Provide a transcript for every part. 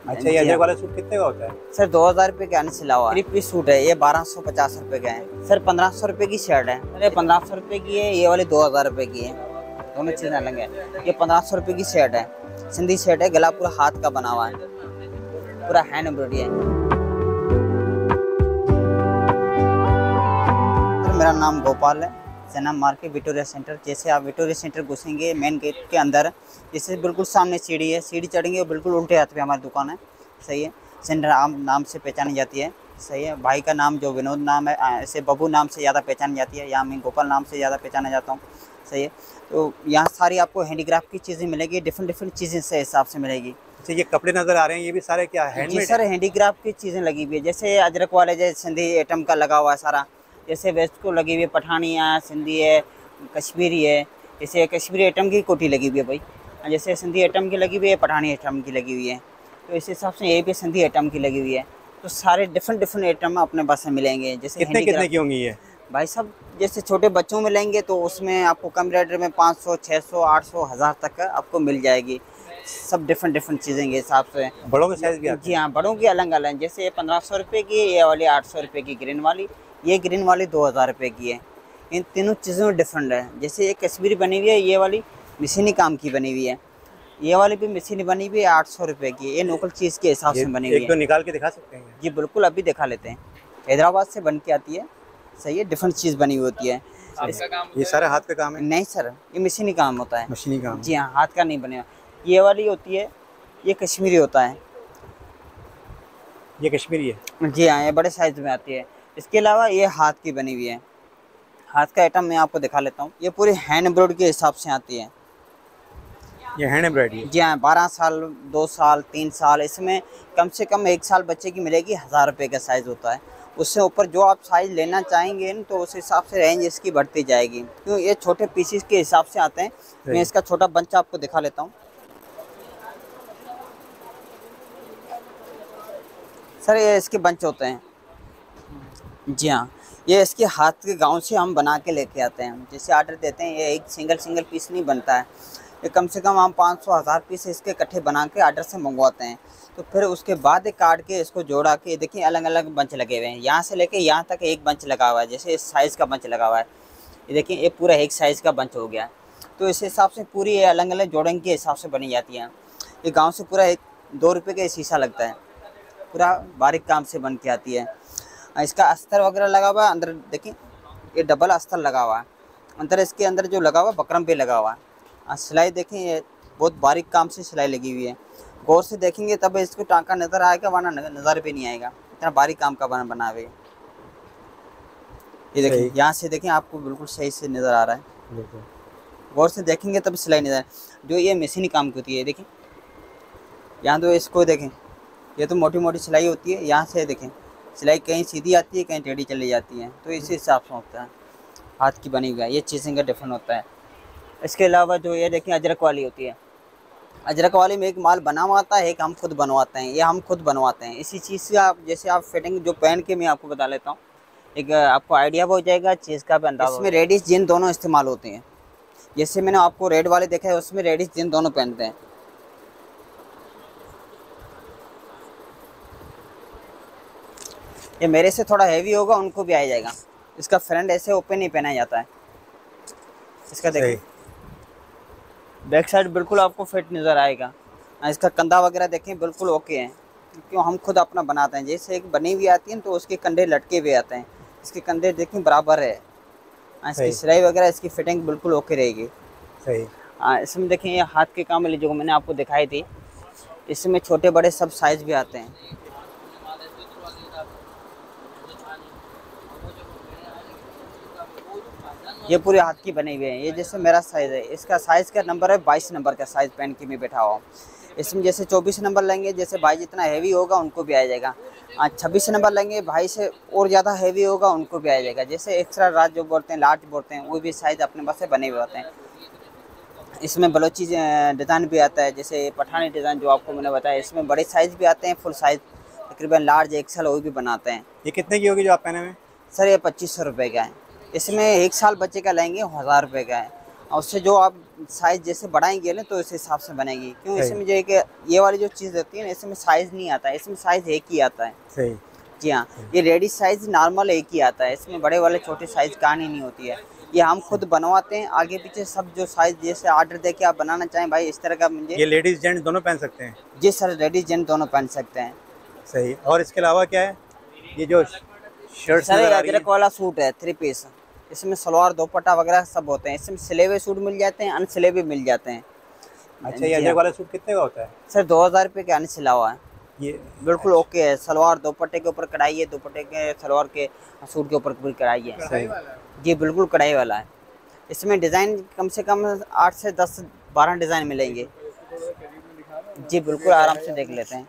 अच्छा, ये अजरक वाला सूट कितने का होता है? सर 2000 रुपये का सिला हुआ 3 पीस सूट है, ये 1250 रुपये का है। सर 1500 रुपये की शर्ट है, अरे 1500 रुपये की है, ये वाली 2000 रुपये की है, दोनों चीज़ें अलग है। ये 1500 रुपये की शर्ट है, सिंधी शर्ट है, गला पूरा हाथ का बना हुआ है, पूरा हैंड एम्ब्रॉयडरी है। सर मेरा नाम गोपाल है, सना मार्केट विक्टोरिया सेंटर। जैसे आप विक्टोरिया सेंटर घुसेंगे मेन गेट के अंदर, जैसे बिल्कुल सामने सीढ़ी है, सीढ़ी चढ़ेंगे बिल्कुल उल्टे हाथ पे हमारी दुकान है, सही है। सेंटर आम नाम से पहचानी जाती है, सही है। भाई का नाम जो विनोद नाम है, ऐसे बबू नाम से ज़्यादा पहचानी जाती है, यहाँ मैं गोपाल नाम से ज़्यादा पहचाना जाता हूँ, सही है। तो यहाँ सारी आपको हैंडीक्राफ्ट की चीज़ें मिलेगी, डिफरेंट चीज़ें से हिसाब से मिलेगी। अच्छा, ये कपड़े नज़र आ रहे हैं, ये भी सारे क्या हैंडमेड? जी सर, हैंडीक्राफ्ट की चीज़ें लगी हुई है, जैसे अजरक वाले जैसे सिंधी आइटम का लगा हुआ है सारा, जैसे वेस्ट को लगी हुई है, पठानी है, सिंधी है, कश्मीरी है। जैसे कश्मीरी आइटम की कोटी लगी हुई है भाई, जैसे सिंधी आइटम की लगी हुई है, पठानी आइटम की लगी हुई है, तो इस हिसाब से ये भी सिंधी आइटम की लगी हुई है। तो सारे डिफरेंट आइटम अपने पास में मिलेंगे। जैसे कितने की होंगी ये भाई साहब? जैसे छोटे बच्चों में लेंगे तो उसमें आपको कम रेट में 500, 600, 800, 1000 तक आपको मिल जाएगी। सब डिफरेंट चीज़ें के हिसाब से। बड़ों के साइज़ भी आते हैं? जी हाँ, बड़ों की अलग अलग, जैसे ये 1500 रुपये की, ये वाली 800 रुपये की ग्रीन वाली, ये ग्रीन वाली 2000 रुपये की है। इन तीनों चीज़ों में डिफरेंट है। जैसे ये कश्मीरी बनी हुई है, ये वाली मशीनी काम की बनी हुई है, ये वाली भी मशीनी बनी हुई है, 800 रुपये की। ये लोकल चीज़ के हिसाब से बनी हुई है। एक तो निकाल के दिखा सकते हैं? जी बिल्कुल, अभी दिखा लेते हैं। हैदराबाद से बन के आती है, सही है, डिफरेंट चीज़ बनी हुई होती है। ये सारा हाथ का काम है? नहीं सर, ये मशीनी काम होता है। मशीनी काम? जी हाँ, हाथ का नहीं बनेगा। ये वाली होती है, ये कश्मीरी होता है। ये कश्मीरी है? जी हाँ, ये बड़े साइज़ में आती है। इसके अलावा ये हाथ की बनी हुई है, हाथ का आइटम मैं आपको दिखा लेता हूँ। ये पूरी हैंड एम्ब्रॉयडरी के हिसाब से आती है। ये हैंड एम्ब्रॉयडरी? जी हाँ, 12 साल, 2 साल, 3 साल, इसमें कम से कम 1 साल बच्चे की मिलेगी। 1000 रुपये का साइज़ होता है। उससे ऊपर जो आप साइज़ लेना चाहेंगे तो उस हिसाब से रेंज इसकी बढ़ती जाएगी, क्यों ये छोटे पीसीस के हिसाब से आते हैं। मैं इसका छोटा बंच आपको दिखा लेता हूँ। सर ये इसके बंच होते हैं। जी हाँ, ये इसके हाथ के गाँव से हम बना के लेके आते हैं। जैसे ऑर्डर देते हैं, ये एक सिंगल पीस नहीं बनता है, ये कम से कम हम 500, 1000 पीस इसके इकट्ठे बना के ऑर्डर से मंगवाते हैं। तो फिर उसके बाद एक काट के इसको जोड़ा के, देखिए अलग अलग बंच लगे हुए हैं, यहाँ से लेके यहाँ तक एक बंच लगा हुआ है। जैसे इस साइज़ का बंच लगा हुआ है, ये देखिए, ये पूरा एक साइज़ का बंच हो गया है। तो इस हिसाब से पूरी अलग अलग जोड़ने के हिसाब से बनी जाती है। ये गाँव से पूरा 2 रुपये का शीशा लगता है, पूरा बारीक काम से बन के आती है। इसका अस्तर वगैरह लगा हुआ है अंदर, देखिए ये डबल अस्तर लगा हुआ है अंदर, इसके अंदर जो लगा हुआ है बकरम पे लगा हुआ है। सिलाई देखें, ये बहुत बारीक काम से सिलाई लगी हुई है। गौर से देखेंगे तब इसको टाँका नज़र आएगा, वरना नज़र भी नहीं आएगा, इतना बारीक काम का बना हुआ है। ये देखिए, यहाँ से देखें आपको बिल्कुल सही से नज़र आ रहा है। गौर से देखेंगे तब सिलाई नज़र, जो ये मशीनी काम की होती है, देखें यहाँ तो इसको देखें, ये तो मोटी मोटी सिलाई होती है। यहाँ से देखें सिलाई कहीं सीधी आती है, कहीं टेढ़ी चली जाती है, तो इसी हिसाब से होता है। हाथ की बनी हुई है, ये चीज़ें का डिफरेंट होता है। इसके अलावा जो ये देखें अजरक वाली होती है, अजरक वाली में एक माल बना हुआ आता है, एक हम खुद बनवाते हैं, ये हम खुद बनवाते हैं। इसी चीज़ से आप जैसे आप फिटिंग जो पहन के मैं आपको बता लेता हूँ, एक आपको आइडिया हो जाएगा चीज़ का भी अंदाज़। इसमें लेडीज़ जीन दोनों इस्तेमाल होते हैं। जैसे मैंने आपको रेड वाले देखा है, उसमें लेडीज़ जीन दोनों पहनते हैं। ये मेरे से थोड़ा हैवी होगा, उनको भी आ जाएगा। इसका फ्रंट ऐसे ओपन नहीं पहना जाता है। इसका देखिए बैक साइड बिल्कुल आपको फिट नज़र आएगा। इसका कंधा वगैरह देखें बिल्कुल ओके है, क्यों हम खुद अपना बनाते हैं। जैसे एक बनी हुई आती है तो उसके कंधे लटके हुए आते हैं, इसके कंधे देखें बराबर है। इसकी सिलाई वगैरह, इसकी फिटिंग बिल्कुल ओके रहेगी। सही। इसमें देखें ये हाथ के काम वाली जो मैंने आपको दिखाई थी, इसमें छोटे बड़े सब साइज़ भी आते हैं। ये पूरे हाथ की बनी हुई है। ये जैसे मेरा साइज़ है, इसका साइज़ का नंबर है 22 नंबर का साइज़ पहन के मैं बैठा हुआ हूँ। इसमें जैसे 24 नंबर लेंगे, जैसे भाई जितना हैवी होगा उनको भी आ जाएगा। 26 नंबर लेंगे, भाई से और ज़्यादा हैवी होगा उनको भी आ जाएगा। जैसे एक्स्ट्रा राज जो बोलते हैं, लार्ज बोलते हैं, वो भी साइज़ अपने पास से बने हुए होते हैं। इसमें बलोची डिज़ाइन भी आता है, जैसे पठानी डिज़ाइन जो आपको मैंने बताया। इसमें बड़े साइज़ भी आते हैं, फुल साइज़ तकरीबन लार्ज एक्सल वो भी बनाते हैं। ये कितने की होगी जो आप पहने हुए? सर ये 2500 रुपये का है। इसमें 1 साल बच्चे का लेंगे 1000 रुपये का है, और उससे जो आप साइज जैसे बढ़ाएंगे ना तो इस हिसाब से बनेगी। क्यों सही। इसमें जो है कि ये वाली जो चीज़ होती है ना, इसमें साइज नहीं आता है, इसमें साइज एक ही आता है। सही। जी हाँ, ये रेडी साइज नॉर्मल एक ही आता है, इसमें बड़े वाले छोटे साइज कहानी नहीं होती है। ये हम खुद बनवाते हैं, आगे पीछे सब जो साइज जैसे ऑर्डर दे के आप बनाना चाहें भाई इस तरह का मुझे। ये लेडीज जेंट्स दोनों पहन सकते हैं? जी सर, लेडीज जेंट दोनों पहन सकते हैं। सही। और इसके अलावा क्या है? ये जो शर्ट्स सर नजर ये आ रही है, अजरक वाला सूट है 3 पीस, इसमें सलवार दोपट्टा वगैरह सब होते हैं। इसमें सिले हुए सूट मिल जाते हैं, अनसिले भी मिल जाते हैं। अच्छा ये जी अजरक हाँ। वाला सूट कितने का होता है? सर 2000 रुपये के अनसिला हुआ है, ये बिल्कुल ओके है। सलवार दोपट्टे के ऊपर कढ़ाई है, दोपट्टे के सलवार के सूट के ऊपर पूरी कढ़ाई है। सही। जी बिल्कुल कढ़ाई वाला है। इसमें डिज़ाइन कम से कम 8 से 10-12 डिज़ाइन मिलेंगे। जी बिल्कुल आराम से देख लेते हैं।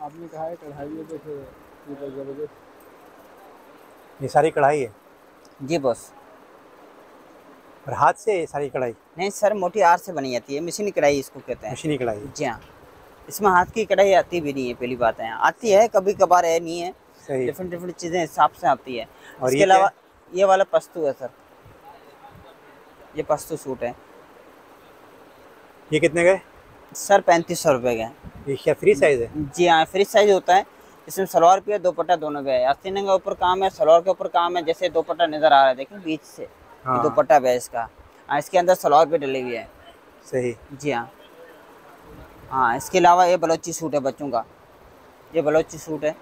आपने कहा है कढ़ाई है, देखो ये तो जबरदस्त। ये सारी कढ़ाई है जी बॉस। और हाथ से ये सारी कढ़ाई? नहीं सर, मोटी आर से बनी जाती है, मशीनी कढ़ाई इसको कहते हैं। मशीनी कढ़ाई। जी हाँ, इसमें हाथ की कढ़ाई आती भी नहीं है, पहली बात है। आती है कभी कभार, है नहीं है, सही। डिफरेंट चीज़ें हिसाब से आती है। और इसके ये क्या अलावा है? ये वाला पस्तू है सर, ये पस्तू सूट है ये कितने का है? सर 3500 रुपये का है। ये क्या फ्री साइज है? जी हाँ, फ्री साइज होता है। इसमें सलवार भी है, दोपट्टा दोनों भी है। आस्तीन के ऊपर काम है, सलवार के ऊपर काम है। जैसे दोपट्टा नज़र आ रहा है देखिए बीच से, हाँ। ये दोपट्टा भी है इसका। हाँ, इसके अंदर सलवार भी डली हुई है। सही। जी हाँ। हाँ, इसके अलावा ये बलोची सूट है बच्चों का, ये बलोची सूट है।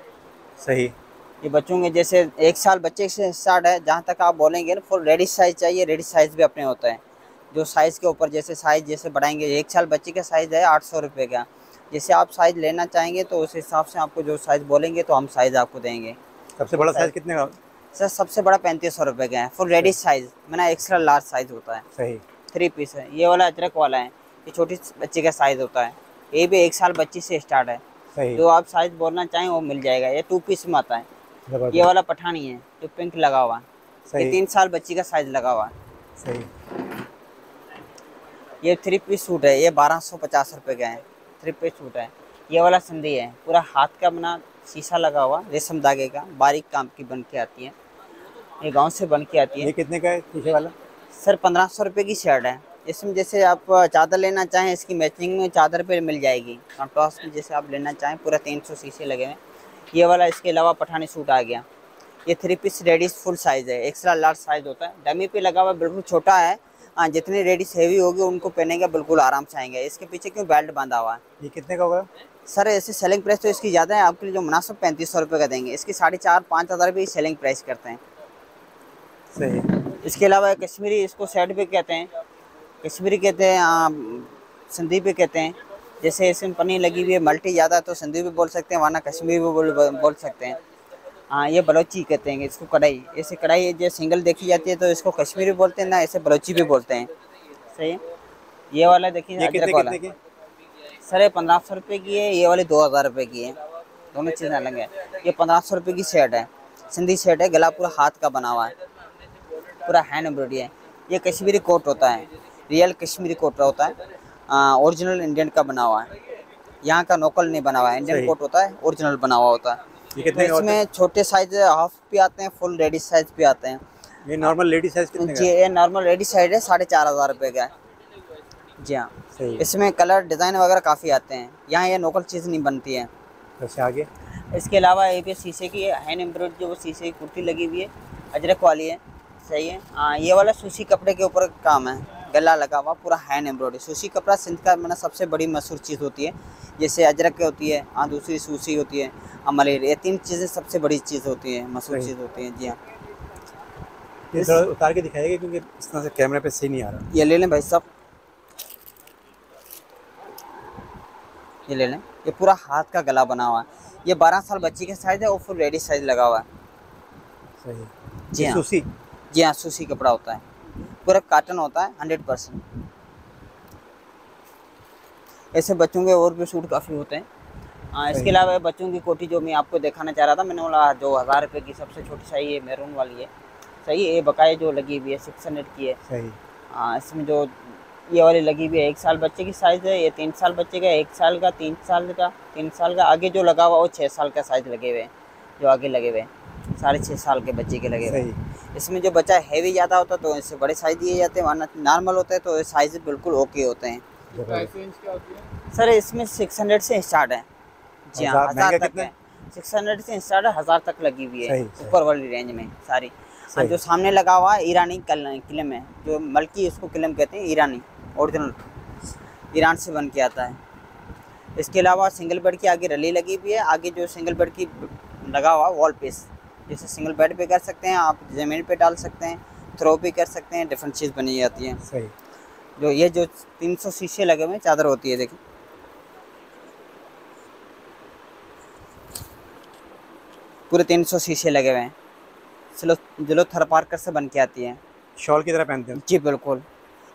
सही। ये बच्चों के जैसे 1 साल बच्चे से स्टार्ट है, जहाँ तक आप बोलेंगे ना फुल रेडी साइज चाहिए, रेडी साइज भी अपने होता है। जो साइज़ के ऊपर जैसे साइज़ जैसे बढ़ाएंगे, 1 साल बच्चे का साइज़ है 800 रुपये का। जैसे आप साइज़ लेना चाहेंगे तो उस हिसाब से आपको जो साइज़ बोलेंगे तो हम साइज़ आपको देंगे। सबसे बड़ा साइज कितने का? सर सबसे बड़ा 3500 रुपये का है, फुल रेडी साइज़, मैंने एक्स्ट्रा लार्ज साइज़ होता है। सही। 3 पीस है। ये वाला अजरक वाला है, ये छोटी बच्चे का साइज़ होता है। ये भी 1 साल बच्ची से स्टार्ट है। सही। जो आप साइज़ बोलना चाहें वो मिल जाएगा। ये 2 पीस में आता है। जबरदस्त। ये वाला पठानी है जो पिंक लगा हुआ है, ये सही। 3 साल बच्ची का साइज़ लगा हुआ है। सही। ये 3 पीस सूट है, ये 1250 रुपये का है। 3 पीस सूट है। ये वाला संधी है, पूरा हाथ का बना शीशा लगा हुआ, रेशम धागे का, बारीक काम की बन के आती है। ये गांव से बन के आती ये है। कितने का है पीछे वाला? सर 1500 रुपये की शर्ट है। इसमें जैसे आप चादर लेना चाहें, इसकी मैचिंग में चादर पे मिल जाएगी। कॉन्ट्रास्ट में जैसे आप लेना चाहें, पूरा 300 शीशे लगे हुए हैं। ये वाला इसके अलावा पठानी सूट आ गया। ये 3 पीस रेडीज फुल साइज़ है, एक्स्ट्रा लार्ज साइज़ होता है। डमी पे लगा हुआ बिल्कुल छोटा है। हाँ, जितनी रेडीज हैवी होगी उनको पहनेंगे बिल्कुल आराम से आएंगे। इसके पीछे क्यों बेल्ट बांधा हुआ है। ये कितने का होगा? सर ऐसे सेलिंग प्राइस तो इसकी ज़्यादा है, आपके लिए जो मुनासिब 3500 रुपये का देंगे। इसकी 4,500-5 हज़ार भी सेलिंग प्राइस करते हैं। सही। इसके अलावा कश्मीरी, इसको सेट भी कहते हैं, कश्मीरी कहते हैं, संदीप भी कहते हैं। जैसे इसमें पन्नी लगी हुई है, मल्टी ज़्यादा है तो संदीप भी बोल सकते हैं, वरना कश्मीरी भी बोल सकते हैं। हाँ, ये बलोची कहते हैं इसको, कढ़ाई। ऐसे कढ़ाई जो सिंगल देखी जाती है तो इसको कश्मीरी बोलते हैं ना, ऐसे बलोची भी बोलते हैं। सही है। ये वाला देखिए ये अजरक कितने वाला, कितने के? सर ये 1500 रुपये की है, ये वाली 2000 रुपये की है। दोनों चीज़ें अलग है। ये 1500 रुपये की शर्ट है, सिंधी शर्ट है, गला पूरा हाथ का बना हुआ है, पूरा हैंड एम्ब्रॉयडरी है। ये कश्मीरी कोट होता है, रियल कश्मीरी कोट होता है, ओरिजिनल इंडियन का बना हुआ है। यहाँ का लोकल नहीं बना हुआ है, इंडियन सही। कोट होता है, ओरिजिनल बना हुआ होता है। ये तो कितने का होता है? इसमें छोटे साइज हाफ भी आते हैं, फुल रेडी साइज भी आते हैं। ये नॉर्मल लेडी साइज कितने का जी, है? ये नॉर्मल रेडी साइज है, 4500 रुपये का है। जी हाँ। सही। इसमें कलर डिज़ाइन वगैरह काफ़ी आते हैं। यहाँ ये लोकल चीज़ नहीं बनती है। वैसे आगे इसके अलावा ये भी शीशे की हैंड एम्ब्रॉयडरी, जो वो शीशे की कुर्ती लगी हुई है, अजरक वाली है। सही है। हाँ, ये वाला सूसी कपड़े के ऊपर काम है, गला लगा हुआ, पूरा हैंड एम्ब्रॉयडरी। सूसी कपड़ा सिंध का मैंने सबसे बड़ी मशहूर चीज़ होती है। जैसे अजरक की होती है, हाँ दूसरी सूसी होती है, मलेर, ये 3 चीज़ें सबसे बड़ी चीज़ होती है, मशहूर सही। चीज़ होती है। जी हाँ। ये थोड़ा उतार के दिखाएगा क्योंकि इस तरह से कैमरे पे सही नहीं आ रहा। ये ले लें भाई साहब, ये ले लें। ये पूरा हाथ का गला बना हुआ है। ये 12 साल बच्ची के साइज़ है और फुल रेडी साइज़ लगा हुआ है। सही। जी ये हाँ। सूसी? जी हाँ, सूसी कपड़ा होता है, पूरा कॉटन होता है 100%। ऐसे बच्चों के और भी सूट काफ़ी होते हैं। हाँ, इसके सही। अलावा बच्चों की कोटी जो मैं आपको दिखाना चाह रहा था, मैंने बोला जो 1000 रुपये की सबसे छोटी साइज ये मैरून वाली है। सही है। ये बकाये जो लगी हुई है 600 की है। सही। हाँ, इसमें जो ये वाली लगी हुई है 1 साल बच्चे की साइज़ है, ये 3 साल बच्चे का, 1 साल का, 3 साल का, 3 साल का। आगे जो लगा हुआ वो 6 साल का साइज़ लगे हुए हैं, जो आगे लगे हुए हैं 6.5 साल के बच्चे के लगे हुए हैं। सही। इसमें जो बच्चा हैवी ज़्यादा होता है तो इससे बड़े साइज़ दिए जाते हैं, वरना नॉर्मल होता है तो साइज़ बिल्कुल ओके होते हैं। प्राइस रेंज क्या होती है? सर इसमें 600 से स्टार्ट है। जी हाँ, 1000 महंगा तक कितना है। 600 से स्टार्ट है, 1000 तक लगी हुई है सही, सही। ऊपर वाली रेंज में सारी। सही। जो सामने लगा हुआ है ईरानी किलम है, जो मल्की इसको किलम कहते हैं, ईरानी ओरिजिनल ईरान से बन के आता है। इसके अलावा सिंगल बेड की आगे रली लगी हुई है, आगे जो सिंगल बेड की लगा हुआ वॉल पीस, जैसे सिंगल बेड पे कर सकते हैं आप, ज़मीन पे डाल सकते हैं, थ्रो भी कर सकते हैं, डिफरेंट चीज़ बनी जाती है। सही। जो ये जो 300 शीशे लगे हुए हैं चादर होती है, देखिए पूरे 300 शीशे लगे हुए हैं, जो थर पार्कर से बन के आती है। शॉल की तरह पहनते हैं। जी बिल्कुल,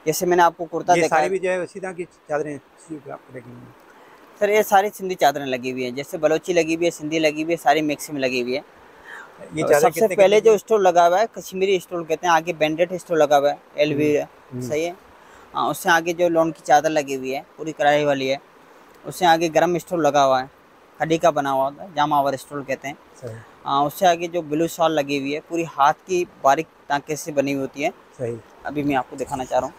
जैसे मैंने आपको कुर्ता ये देखा सारी है। भी जो है उसी तरह की चादरें आपको देखेंगे। सर ये सारी सिंधी चादरें लगी हुई है, जैसे बलोची लगी हुई है, सिंधी लगी हुई है, सारी मिक्स में लगी हुई है। ये चादर सबसे कितने पहले की? जो स्टोल लगा हुआ है कश्मीरी स्टोल कहते हैं, आगे बैंडेड स्टोल लगा हुआ है, एलवी है, सही है। उससे आगे जो लॉन की चादर लगी हुई है पूरी कढ़ाई वाली है, उससे आगे गरम स्टोल लगा हुआ है, कड़ी का बना हुआ है, जामावर स्टोल कहते हैं। सही। उससे आगे जो ब्लू शॉल लगी हुई है पूरी हाथ की बारीक टाँके से बनी हुई होती है। सही। अभी मैं आपको दिखाना चाह रहा हूँ,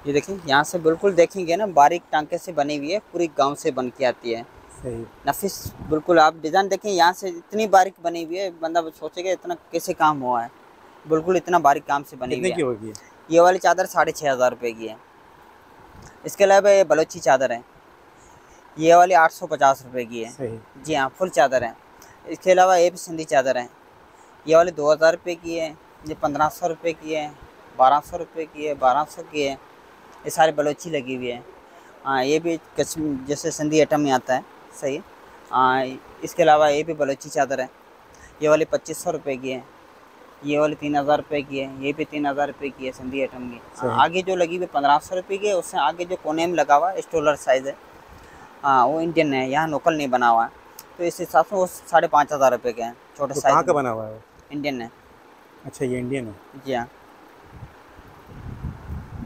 ये देखिए यहाँ से बिल्कुल देखेंगे ना, बारीक टाँके से बनी हुई है, पूरी गांव से बन के आती है। सही। नफिस बिल्कुल, आप डिज़ाइन देखें यहाँ से इतनी बारीक बनी हुई है, बंदा सोचेगा इतना कैसे काम हुआ है, बिल्कुल इतना बारीक काम से बनी हुई कितने की है। होगी? ये वाली चादर 6500 रुपये की है। इसके अलावा ये बलोची चादर है, ये वाली 850 रुपये की है। सही। जी हाँ, फुल चादर है। इसके अलावा ये भी सिंधी चादर है, ये वाली 2000 रुपये की है, ये 1500 रुपये की है, 1200 रुपये की है, 1200 की है। ये सारे बलोची लगी हुई है। हाँ, ये भी कश्मीर जैसे सिंधी आइटम में आता है, सही है। इसके अलावा ये भी बलोची चादर है, ये वाली 2500 रुपये की है, ये वाली 3000 रुपये की है, ये भी 3000 रुपये की है सिंधी आइटम की। आगे जो लगी हुई 1500 रुपये की है, उससे आगे जो कोने में लगा हुआ है स्टोलर साइज़ है, हाँ वो इंडियन है, यहाँ लोकल नहीं बना हुआ है, तो इस हिसाब से वो 5500 रुपये के हैं, छोटे तो साइज। कहाँ का बना हुआ है वो? इंडियन है। अच्छा, ये इंडियन है। जी हाँ।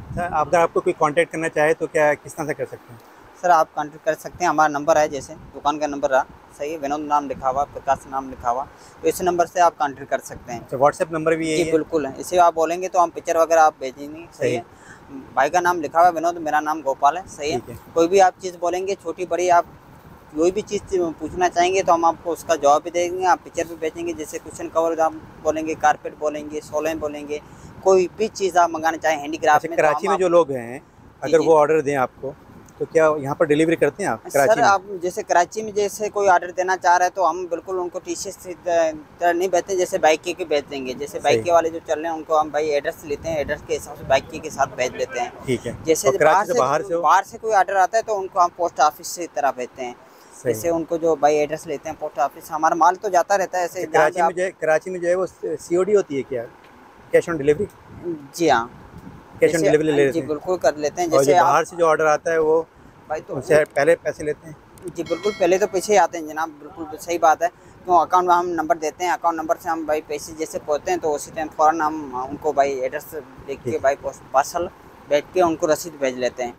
सर अगर आपको कोई कांटेक्ट करना चाहे तो क्या किस तरह से कर सकते हैं? सर आप कांटेक्ट कर सकते हैं, हमारा नंबर है, जैसे दुकान का नंबर रहा, सही है, विनोद नाम लिखा हुआ, प्रकाश नाम लिखा हुआ, तो इस नंबर से आप कांटेक्ट कर सकते हैं। अच्छा, व्हाट्सएप नंबर भी यही जी है? बिल्कुल है, इसे आप बोलेंगे तो हम पिक्चर वगैरह आप भेजेंगे, सही है। भाई का नाम लिखा हुआ है विनोद, मेरा नाम गोपाल है, सही है। कोई भी आप चीज़ बोलेंगे, छोटी बड़ी आप कोई भी चीज़ पूछना चाहेंगे तो हम आपको उसका जवाब भी देंगे, आप पिक्चर भी भेजेंगे, जैसे कुशन कवर आप बोलेंगे, कारपेट बोलेंगे, सोलें बोलेंगे, कोई भी चीज़ आप मंगाना चाहें हैंडीक्राफ्ट में। कराची में जो लोग हैं अगर वो ऑर्डर दें आपको तो क्या यहाँ पर डिलीवरी करते हैं आप कराची सर में? आप जैसे कराची में जैसे कोई ऑर्डर देना चाह रहे हैं तो हम बिल्कुल उनको टी-शर्ट नहीं भेजते, जैसे बाइक के भेज देंगे, जैसे बाइक के वाले जो चल रहे हैं उनको हम भाई एड्रेस लेते हैं, एड्रेस के हिसाब से बाइक के साथ भेज देते हैं। ठीक है। जैसे बाहर से कोई ऑर्डर आता है तो उनको हम पोस्ट ऑफिस से तरह भेजते हैं, जैसे उनको जो भाई एड्रेस लेते हैं पोस्ट ऑफिस, हमारा माल तो जाता रहता है ऐसे। कराची में जो है वो COD होती है क्या, कैश ऑन डिलीवरी? जी हाँ, कैश ऑन डिलीवरी ले लेते जी हैं? बिल्कुल कर लेते हैं। और जैसे जो बाहर से जो ऑर्डर आता है वो भाई तो उनसे पहले पैसे लेते हैं? जी बिल्कुल, पहले तो पैसे आते हैं जनाब, बिल्कुल सही बात है। तो अकाउंट में हम नंबर देते हैं, अकाउंट नंबर से हम भाई पैसे जैसे पहुँचते हैं तो उसी टाइम फ़ौरन हम उनको भाई एड्रेस देख के भाई पार्सल भेज के उनको रसीद भेज लेते हैं।